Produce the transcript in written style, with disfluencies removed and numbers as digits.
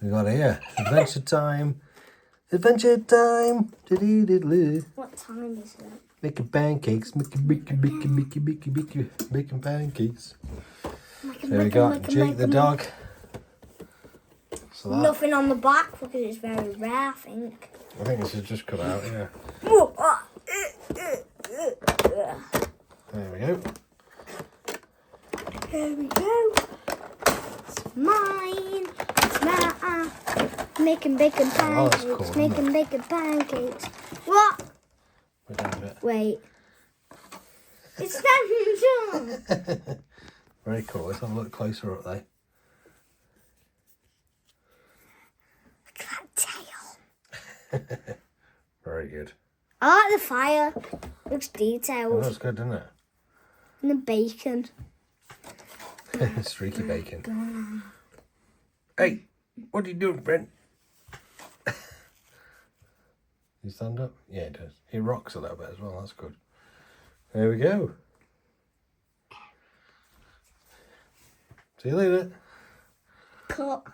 We got here. Adventure time. Adventure time. Diddly-diddly. What time is it? Making pancakes. Making pancakes. There we got Jake the dog. So that, nothing on the back because it's very rare, I think. I think this is just cut out, yeah. There we go. Here we go. It's mine. It's mine. Making bacon pancakes. Oh, that's cool, making bacon pancakes. What? We're done with it. Wait. It's standing done. Very cool. Let's have a look closer up there. Look at that tail. Very good. I like the fire. Looks Oh, detailed. that's good, doesn't it? And the bacon. Streaky bacon. Hey, what are you doing, Brent? You stand up? Yeah, it does. He rocks a little bit as well. That's good. There we go. See you later. Cut.